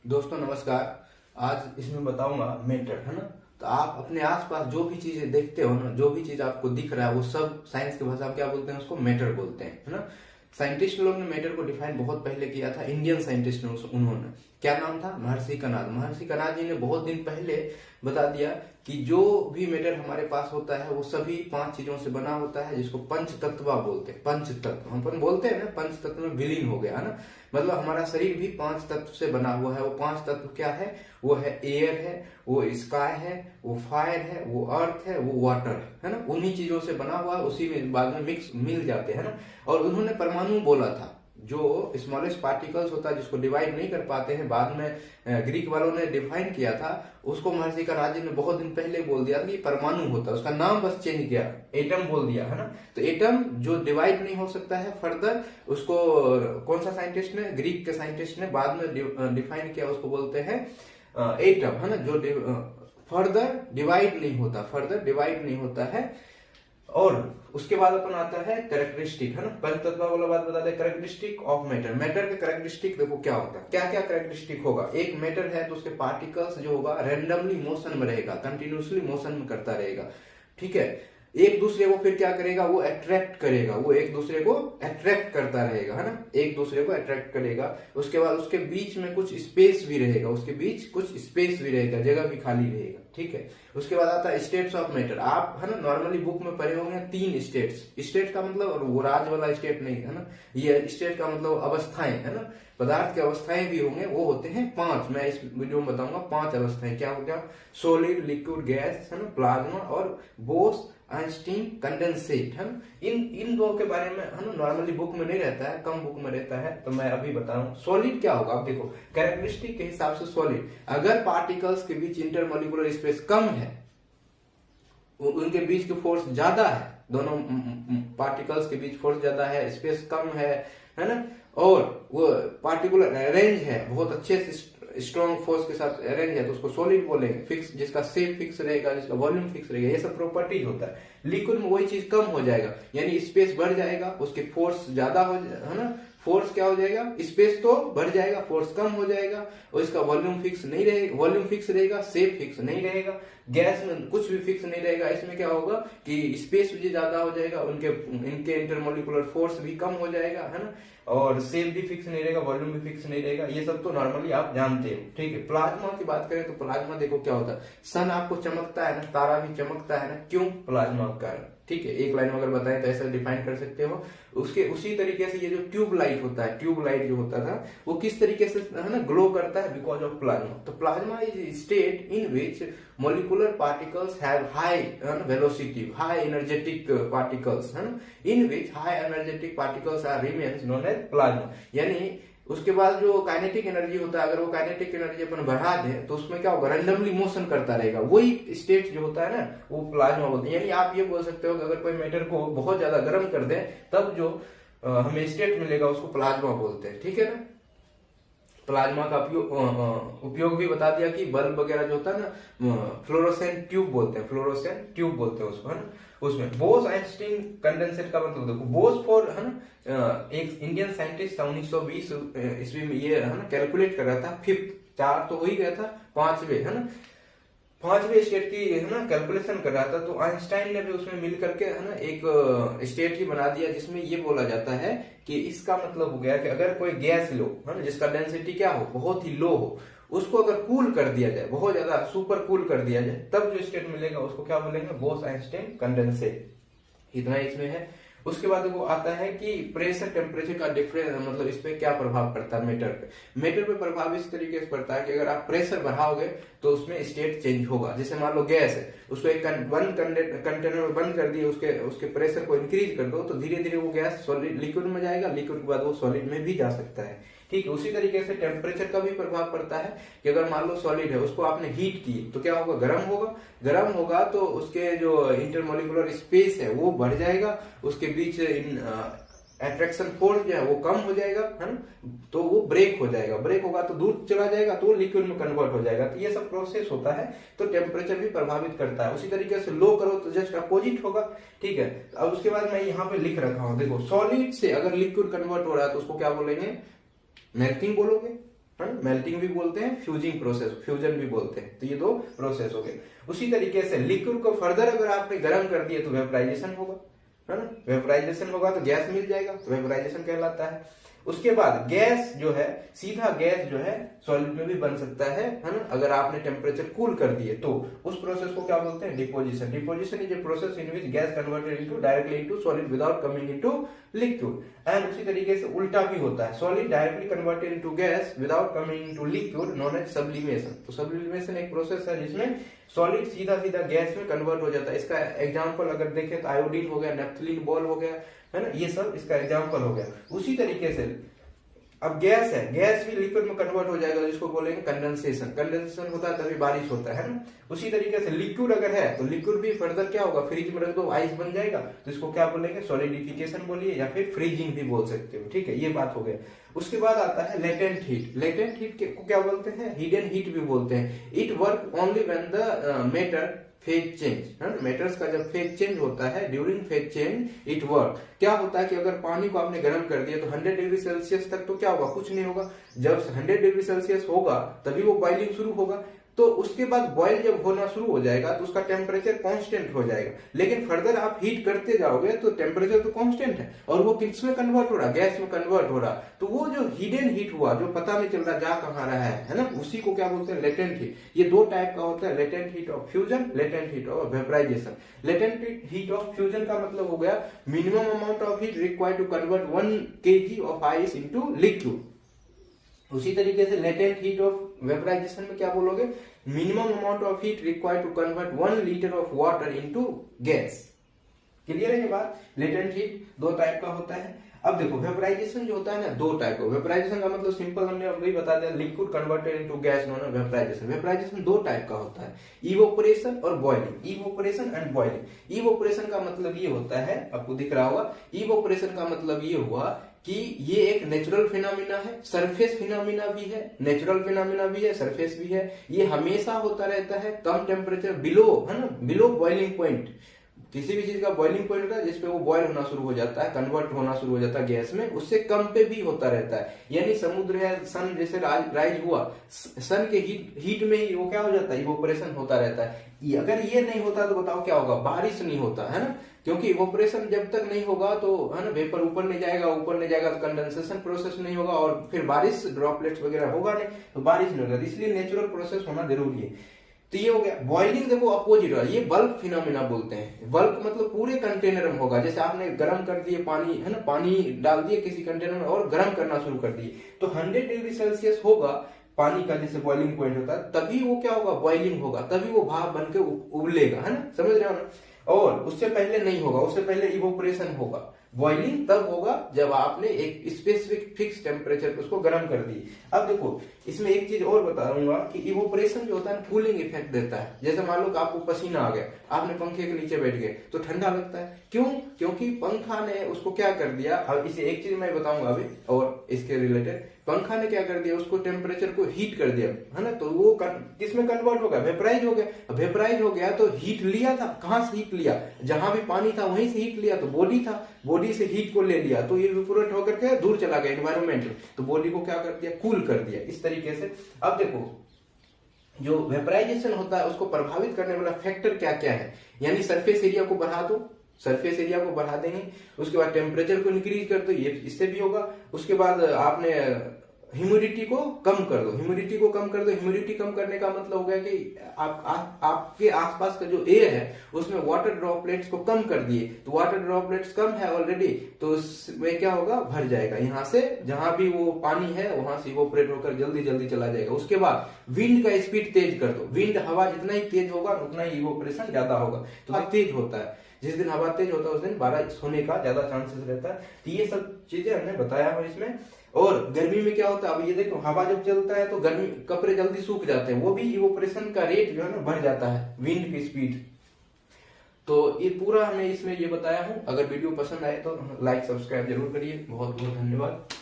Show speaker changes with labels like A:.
A: दोस्तों नमस्कार। आज इसमें बताऊंगा मैटर, है ना। तो आप अपने आसपास जो भी चीजें देखते हो ना, जो भी चीज आपको दिख रहा है, वो सब साइंस की भाषा में क्या बोलते हैं, उसको मैटर बोलते हैं, है ना। साइंटिस्ट लोग ने मैटर को डिफाइन बहुत पहले किया था, इंडियन साइंटिस्ट ने उन्होंने क्या नाम था, महर्षि कणाद। महर्षि कणाद जी ने बहुत दिन पहले बता दिया कि जो भी मैटर हमारे पास होता है वो सभी 5 चीजों से बना होता है, जिसको पंच तत्व बोलते हैं। पंच तत्व हम अपन बोलते हैं ना, पंच तत्व में विलीन हो गया, है ना। मतलब हमारा शरीर भी 5 तत्व से बना हुआ है। वो 5 तत्व क्या है? वो है एयर है, वो स्काई है, वो फायर है, वो अर्थ है, वो वाटर है ना। उन्हीं चीजों से बना हुआ है, उसी में बाद में मिक्स मिल जाते हैं ना। और उन्होंने परमाणु बोला था, जो स्मॉलेस्ट पार्टिकल्स होता है, जिसको डिवाइड नहीं कर पाते हैं, बाद में ग्रीक वालों ने डिफाइन किया था उसको। महर्षि कणाद जी ने बहुत दिन पहले बोल दिया कि परमाणु होता है, उसका नाम बस चेंज किया, एटम बोल दिया, है ना। तो एटम जो डिवाइड नहीं हो सकता है फर्दर, उसको कौन सा साइंटिस्ट ने, ग्रीक के साइंटिस्ट ने बाद में डिफाइन किया, उसको बोलते हैं एटम, है ना। जो फर्दर डिवाइड नहीं होता, फर्दर डिवाइड नहीं होता है। और उसके बाद अपन आता है कैरेक्टरिस्टिक, है ना। पंचतत्व वाला बात बताते हैं, कैरेक्टरिस्टिक ऑफ मैटर। मैटर के कैरेक्टरिस्टिक देखो क्या होता है, क्या क्या कैरेक्टरिस्टिक होगा। एक मैटर है तो उसके पार्टिकल्स जो होगा रैंडमली मोशन में रहेगा, कंटिन्यूसली मोशन में करता रहेगा, ठीक है। एक दूसरे को फिर क्या करेगा, वो अट्रैक्ट करेगा, वो एक दूसरे को अट्रैक्ट करता रहेगा, है ना। एक दूसरे को अट्रैक्ट करेगा। उसके बाद उसके बीच में कुछ स्पेस भी रहेगा, उसके बीच कुछ स्पेस भी रहेगा, जगह भी खाली रहेगा, ठीक है। उसके बाद आता है स्टेट्स ऑफ मैटर। आप है ना नॉर्मली बुक में पढ़े होंगे 3 स्टेट्स। स्टेट का मतलब, और वो राज वाला स्टेट नहीं, है ना। ये स्टेट का मतलब अवस्थाएं, है ना। पदार्थ की अवस्थाएं भी होंगे, वो होते हैं 5। मैं इस वीडियो में बताऊंगा 5 अवस्थाएं क्या हो गया। सोलिड, लिक्विड, गैस, है ना, प्लाज्मा और बोस आइंस्टीन कंडेंसेट, है ना। इन दो के बारे में, है ना, नॉर्मली बुक में नहीं रहता है, कम बुक में रहता है, तो मैं अभी बताऊं। सॉलिड क्या होगा, आप देखो कैरेक्टरिस्टिक के हिसाब से सॉलिड, अगर पार्टिकल्स के बीच इंटरमोलिकुलर स्पेस कम है, उनके बीच की फोर्स ज्यादा है, दोनों पार्टिकल्स के बीच फोर्स ज्यादा है, स्पेस कम है ना, और वो पार्टिकुलर अरेंज है, बहुत अच्छे से स्ट्रॉन्ग फोर्स के साथ अरेंज है, तो उसको सॉलिड बोलेंगे। फिक्स, जिसका शेप फिक्स रहेगा, जिसका वॉल्यूम फिक्स रहेगा, ये सब प्रॉपर्टीज होता है। लिक्विड में वही चीज कम हो जाएगा, यानी स्पेस बढ़ जाएगा, उसके फोर्स ज्यादा हो, है ना। फोर्स क्या हो जाएगा, स्पेस तो बढ़ जाएगा, फोर्स कम हो जाएगा, और इसका वॉल्यूम फिक्स नहीं रहेगा, वॉल्यूम फिक्स रहेगा, शेप फिक्स नहीं रहेगा। गैस में कुछ भी फिक्स नहीं रहेगा, इसमें क्या होगा कि स्पेस भी ज्यादा हो जाएगा, इनके इंटरमोलिकुलर फोर्स भी कम हो जाएगा, है ना, और शेप भी फिक्स नहीं रहेगा, वॉल्यूम भी फिक्स नहीं रहेगा। ये सब तो नॉर्मली आप जानते हो, ठीक है। प्लाज्मा की बात करें तो प्लाज्मा देखो क्या होता है, सन आपको चमकता है ना, तारा भी चमकता है ना, क्यों? प्लाज्मा का कारण, ठीक है। एक लाइन में अगर बताएं तो ऐसा डिफाइन कर सकते हो। उसके उसी तरीके से ये जो ट्यूब लाइट होता है, ट्यूब लाइट जो होता था, वो किस तरीके से, है ना, ग्लो करता है, बिकॉज ऑफ प्लाज्मा। तो plasma is state in which molecular particles have high velocity, high energetic particles, है ना, in which high energetic particles are remains known as plasma. यानी उसके बाद जो काइनेटिक एनर्जी होता है, अगर वो काइनेटिक एनर्जी अपन बढ़ा दें तो उसमें क्या होगा, रैंडमली मोशन करता रहेगा, वही स्टेट जो होता है ना, वो प्लाज्मा बोलते हैं। यानी आप ये बोल सकते हो कि अगर कोई मैटर को बहुत ज्यादा गर्म कर दें तब जो हमें स्टेट मिलेगा उसको प्लाज्मा बोलते हैं, ठीक है ना। प्लाज्मा का उपयोग भी बता दिया कि बल्ब वगैरह जो होता है ना, फ्लोरोसेंट ट्यूब बोलते हैं, फ्लोरोसेंट ट्यूब बोलते हैं उसको, है ना। उसमें बोस आइंस्टीन कंडेंसेट का मतलब देखो, बोस फॉर, है ना, एक इंडियन साइंटिस्ट था, 1920 ईस्वी में, ये है ना कैलकुलेट कर रहा था, 5th, 4 तो हो ही गया था, 5वें, है ना, 5वें स्टेट की, है ना, कैलकुलेशन कर रहा था। तो आइंस्टाइन ने भी उसमें मिल करके, है ना, एक स्टेट ही बना दिया, जिसमें ये बोला जाता है कि इसका मतलब हो गया कि अगर कोई गैस लो, है ना, जिसका डेंसिटी क्या हो, बहुत ही लो हो, उसको अगर कूल कर दिया जाए, बहुत ज्यादा सुपर कूल कर दिया जाए, तब जो स्टेट मिलेगा उसको क्या बोलेंगे, बोस आइंस्टाइन कंडेंसेट। इतना इसमें है। उसके बाद वो आता है कि प्रेशर टेम्परेचर का डिफरेंस, मतलब इस पे क्या प्रभाव पड़ता है मैटर पे। मैटर पे प्रभाव इस तरीके से पड़ता है कि अगर आप प्रेशर बढ़ाओगे तो उसमें स्टेट चेंज होगा। जैसे मान लो गैस है, उसको एक बंद कंटेनर में बंद कर दिए, उसके प्रेशर को इंक्रीज कर दो, तो धीरे धीरे वो गैस सॉलिड लिक्विड में जाएगा, लिक्विड के बाद वो सॉलिड में भी जा सकता है, ठीक है। उसी तरीके से टेम्परेचर का भी प्रभाव पड़ता है कि अगर मान लो सॉलिड है, उसको आपने हीट की तो क्या होगा, गर्म होगा। गर्म होगा तो उसके जो इंटरमोलिकुलर स्पेस है वो बढ़ जाएगा, उसके बीच अट्रैक्शन फोर्स जो है वो कम हो जाएगा, है ना, तो वो ब्रेक हो जाएगा। ब्रेक होगा तो दूर चला जाएगा, तो वो लिक्विड में कन्वर्ट हो जाएगा। तो ये सब प्रोसेस होता है, तो टेम्परेचर भी प्रभावित करता है। उसी तरीके से लो करो तो जस्ट अपोजिट होगा, ठीक है। अब उसके बाद मैं यहाँ पे लिख रखा हूँ, देखो सॉलिड से अगर लिक्विड कन्वर्ट हो रहा है तो उसको क्या बोलेंगे, मेल्टिंग बोलोगे, है, मेल्टिंग भी बोलते हैं, फ्यूजिंग प्रोसेस, फ्यूजन भी बोलते हैं। तो ये दो प्रोसेस हो गए। उसी तरीके से लिक्विड को फर्दर अगर आपने गर्म कर दिया तो वेपराइजेशन होगा, है ना, वेपराइजेशन होगा तो गैस मिल जाएगा, तो वेपराइजेशन कहलाता है। उसके बाद गैस जो है, सीधा गैस जो है सॉलिड में भी बन सकता है ना, अगर आपने टेम्परेचर कूल कर दिए तो। उस प्रोसेस को क्या बोलते हैं? Deposition. Deposition is a process in which gas converted into directly into solid without coming into liquid. And उसी तरीके से उल्टा भी होता है, solid directly converted into gas without coming into liquid, known as sublimation. तो सब्लिमेशन एक process है जिसमें सॉलिड सीधा सीधा गैस में कन्वर्ट हो जाता है। इसका एग्जांपल अगर देखें तो आयोडीन हो गया, नेफ्थलीन बॉल हो गया, है ना, ये सब इसका एग्जांपल हो गया। उसी तरीके से अब गैस है, गैस भी लिक्विड में कन्वर्ट हो जाएगा, जिसको बोलेंगे कंडेंसेशन। कंडेंसेशन होता है तभी बारिश होता है ना। उसी तरीके से लिक्विड अगर है तो लिक्विड भी फर्दर क्या होगा, फ्रिज में रख दो आइस बन जाएगा, तो इसको क्या बोलेंगे? सॉलिडिफिकेशन बोलिए या फिर फ्रीजिंग भी बोल सकते हो, ठीक है, ये बात हो गया। उसके बाद आता है लेटेंट हीट। लेटेंट हीट को क्या बोलते हैं? हिडन हीट भी बोलते हैं। It work only when the matter phase change, है ना, मेटर्स का जब फेज चेंज होता है, during phase change it work. क्या होता है कि अगर पानी को आपने गर्म कर दिया तो 100 डिग्री सेल्सियस तक तो क्या होगा? कुछ नहीं होगा। जब 100 डिग्री सेल्सियस होगा तभी वो बॉइलिंग शुरू होगा। तो उसके बाद बॉयल जब होना शुरू हो जाएगा तो उसका टेम्परेचर कांस्टेंट हो जाएगा। लेकिन फर्दर आप हीट करते जाओगे तो टेम्परेचर तो कांस्टेंट है, और वो किस में कन्वर्ट हो रहा? गैस में कन्वर्ट हो रहा। तो वो जो हिडन हीट हुआ, जो पता नहीं चल रहा जा कहां रहा है ना, उसी को क्या बोलते हैं? Latent heat. ये दो टाइप का होता है, latent heat of fusion, latent heat of vaporization. Latent heat of fusion का मतलब हो गया minimum amount of heat required to convert 1 kg of ice into liquid. उसी तरीके से लेटेंट हीट ऑफ वेपराइजेशन में क्या बोलोगे? Minimum amount of heat required to convert 1 litre of water into gas. Clear है ये बात? लेटेंट हीट दो टाइप का होता है। अब देखो वेपराइजेशन जो होता है ना, दो टाइप का। वेपराइजेशन का मतलब सिंपल हमने अभी बता दिया, liquid converted into gas, known as vaporization. Vaporization दो टाइप का होता है, इवोपोरेशन और boiling. Evaporation and boiling. Evaporation का मतलब ये होता है, आपको दिख रहा होगा, इवोपोरेशन का मतलब ये हुआ कि ये एक नेचुरल फिनोमिना है, सरफेस फिनोमिना भी है, नेचुरल फिनोमिना भी है, सरफेस भी है। ये हमेशा होता रहता है कम टेम्परेचर, बिलो, है ना, बिलो बॉइलिंग पॉइंट। किसी भी चीज का बॉइलिंग पॉइंट होता है जिसपे वो बॉयल होना शुरू हो जाता है, कन्वर्ट होना शुरू हो जाता है गैस में, उससे कम पे भी होता रहता है। यानी समुद्र है, सन जैसे राइज हुआ, सन के हीट में ही वो क्या हो जाता है? इवोपरेशन होता रहता है। अगर ये नहीं होता तो बताओ क्या होगा? बारिश नहीं होता, है ना, क्योंकि इवोपरेशन जब तक नहीं होगा तो, है ना, वेपर ऊपर नहीं जाएगा, ऊपर नहीं जाएगा तो कंडेंसेशन प्रोसेस नहीं होगा, और फिर बारिश, ड्रॉपलेट्स वगैरह होगा नहीं, तो बारिश नहीं होगा। इसलिए नेचुरल प्रोसेस होना जरूरी है। तो ये हो गया। बॉइलिंग देखो अपोजिट है, ये बल्क फिनोमिना बोलते हैं। बल्क मतलब पूरे कंटेनर में होगा, जैसे आपने गर्म कर दिए पानी, है ना, पानी डाल दिए किसी कंटेनर में और गर्म करना शुरू कर दिए, तो 100 डिग्री सेल्सियस होगा पानी का, जैसे बॉइलिंग पॉइंट होता है, तभी वो क्या होगा? बॉइलिंग होगा, तभी वो भाप बन के उबलेगा, है ना, समझ रहे हो ना। और उससे पहले नहीं होगा, उससे पहले इवोपरेशन होगा। बॉइलिंग तब होगा जब आपने एक स्पेसिफिक फिक्स टेम्परेचर पे उसको गर्म कर दी। अब देखो इसमें एक चीज और बता दूंगा कि इवोपरेशन जो होता है कूलिंग इफेक्ट देता है। जैसे मान लो कि आपको पसीना आ गया, आपने पंखे के नीचे बैठ गए तो ठंडा लगता है। क्यों? क्योंकि पंखा ने उसको क्या कर दिया, अब इसे एक चीज मैं बताऊंगा अभी और इसके रिलेटेड, पंखा ने क्या कर दिया, उसको टेम्परेचर को हीट कर दिया, है ना, तो वो किसमें कन्वर्ट हो गया? वेपराइज हो गया। वेपराइज हो गया तो हीट लिया था, कहां से हीट लिया? जहां भी पानी था वहीं से हीट लिया, तो बॉडी था, बॉडी से हीट को ले लिया, तो ये इवेपोरेट होकर के दूर चला गया एनवायरमेंट में, तो बॉडी को क्या कर दिया? कूल कर दिया, इस तरीके से। अब देखो जो वेपराइजेशन होता है उसको प्रभावित करने वाला फैक्टर क्या क्या है, यानी सरफेस एरिया को बढ़ा दो, सरफेस एरिया को बढ़ा देंगे, उसके बाद टेम्परेचर को इंक्रीज कर दो, ये इससे भी होगा। उसके बाद आपने ह्यूमिडिटी को कम कर दो, ह्यूमिडिटी को कम कर दो। ह्यूमिडिटी कम करने का मतलब हो गया कि आपके आसपास का जो एयर है उसमें वाटर ड्रॉपलेट्स को कम कर दिए, तो वाटर ड्रॉपलेट्स कम है ऑलरेडी, तो उसमें क्या होगा? भर जाएगा, यहाँ से जहां भी वो पानी है वहां से इवोपरेट होकर जल्दी जल्दी चला जाएगा। उसके बाद विंड का स्पीड तेज कर दो, विंड हवा जितना ही तेज होगा उतना ही इवोपरेशन ज्यादा होगा, तो तेज होता है। जिस दिन हवा तेज होता है उस दिन बारिश होने का ज्यादा चांसेस रहता है। तो ये सब चीजें हमने बताया है इसमें। और गर्मी में क्या होता है, अब ये देखो हवा जब चलता है तो गर्मी कपड़े जल्दी सूख जाते हैं, वो भी इवोपरेशन का रेट जो है ना बढ़ जाता है, विंड की स्पीड। तो ये पूरा हमने इसमें ये बताया हूं। अगर वीडियो पसंद आए तो लाइक सब्सक्राइब जरूर करिए। बहुत बहुत धन्यवाद।